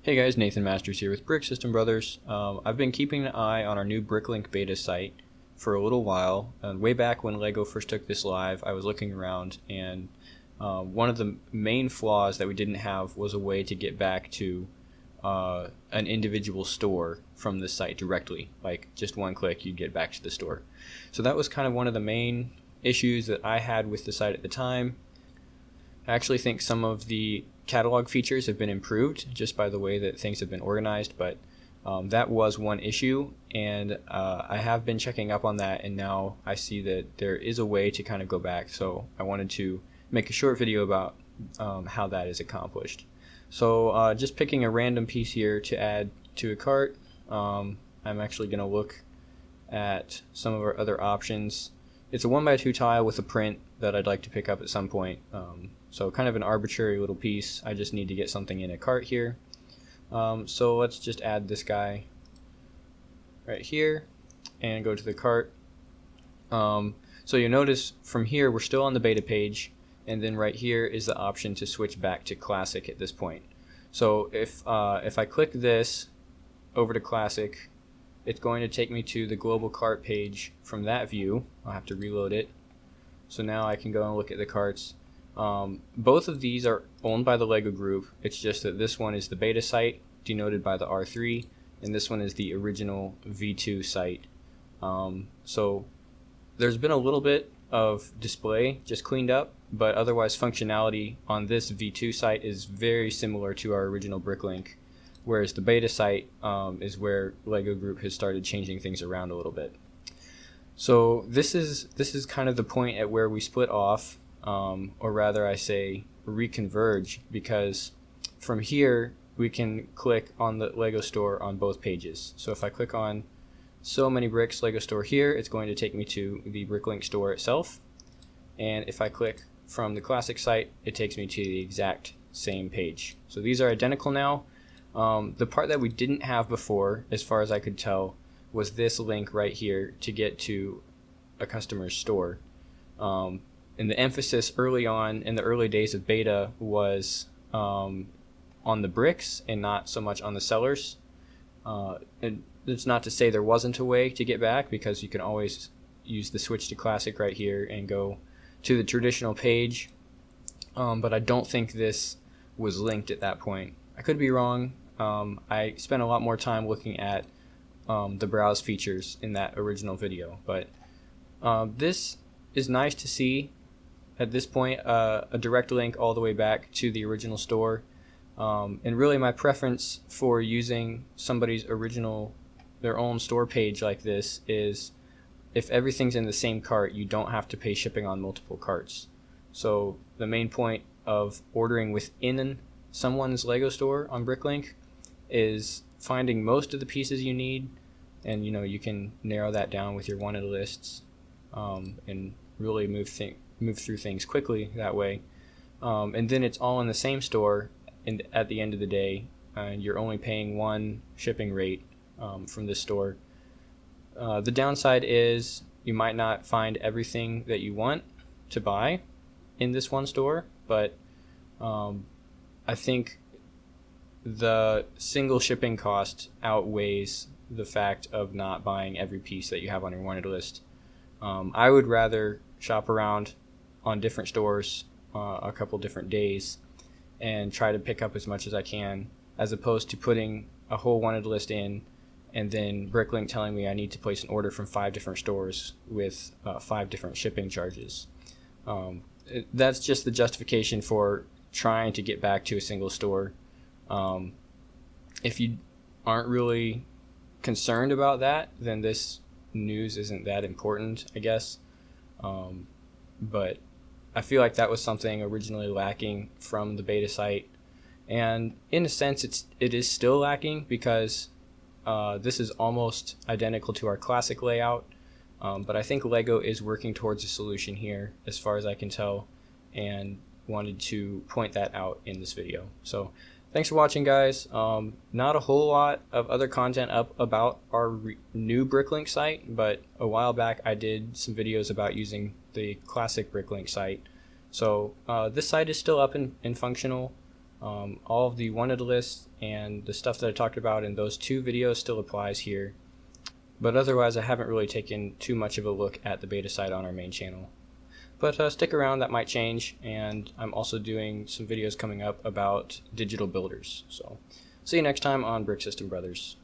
Hey guys, Nathan Masters here with Brick System Brothers. I've been keeping an eye on our new Bricklink beta site for a little while. Way back when LEGO first took this live, I was looking around, and one of the main flaws that we didn't have was a way to get back to an individual store from the site directly. Like just one click, you'd get back to the store. So that was kind of one of the main issues that I had with the site at the time. I actually think some of the catalog features have been improved just by the way that things have been organized, but that was one issue, and I have been checking up on that, and now I see that there is a way to kind of go back, so I wanted to make a short video about how that is accomplished. So just picking a random piece here to add to a cart. I'm actually going to look at some of our other options. It's a 1x2 tile with a print that I'd like to pick up at some point. So kind of an arbitrary little piece. I just need to get something in a cart here. So let's just add this guy right here and go to the cart. So you'll notice from here we're still on the beta page, and then right here is the option to switch back to classic at this point. So if I click this over to classic, it's going to take me to the global cart page from that view. I'll have to reload it. So now I can go and look at the carts. Both of these are owned by the LEGO group. It's just that this one is the beta site denoted by the R3, and this one is the original V2 site. So there's been a little bit of display just cleaned up, but otherwise functionality on this V2 site is very similar to our original Bricklink, whereas the beta site is where LEGO group has started changing things around a little bit. So this is kind of the point at where we split off. Or rather I say reconverge, because from here we can click on the LEGO store on both pages. So if I click on So Many Bricks LEGO store here, it's going to take me to the Bricklink store itself, and if I click from the classic site, it takes me to the exact same page. So these are identical now. The part that we didn't have before, as far as I could tell, was this link right here to get to a customer's store. And the emphasis early on in the early days of beta was on the bricks and not so much on the sellers. And it's not to say there wasn't a way to get back, because you can always use the switch to classic right here and go to the traditional page. But I don't think this was linked at that point. I could be wrong. I spent a lot more time looking at the browse features in that original video, but this is nice to see. At this point, a direct link all the way back to the original store. And really my preference for using somebody's their own store page like this is if everything's in the same cart, you don't have to pay shipping on multiple carts. So the main point of ordering within someone's LEGO store on Bricklink is finding most of the pieces you need, and you can narrow that down with your wanted lists, and really move through things quickly that way. And then it's all in the same store, and at the end of the day, you're only paying one shipping rate from this store. The downside is you might not find everything that you want to buy in this one store, but I think the single shipping cost outweighs the fact of not buying every piece that you have on your wanted list. I would rather shop around on different stores a couple different days and try to pick up as much as I can, as opposed to putting a whole wanted list in and then Bricklink telling me I need to place an order from 5 different stores with 5 different shipping charges. That's just the justification for trying to get back to a single store. If you aren't really concerned about that, then this news isn't that important, I guess. But I feel like that was something originally lacking from the beta site, and in a sense it is still lacking, because this is almost identical to our classic layout, but I think LEGO is working towards a solution here as far as I can tell, and wanted to point that out in this video. So thanks for watching, guys. Not a whole lot of other content up about our new Bricklink site, but a while back I did some videos about using the classic Bricklink site. So this site is still up and functional. All of the wanted lists and the stuff that I talked about in those 2 videos still applies here, but otherwise I haven't really taken too much of a look at the beta site on our main channel. But stick around, that might change, and I'm also doing some videos coming up about digital builders. So see you next time on Brick System Brothers.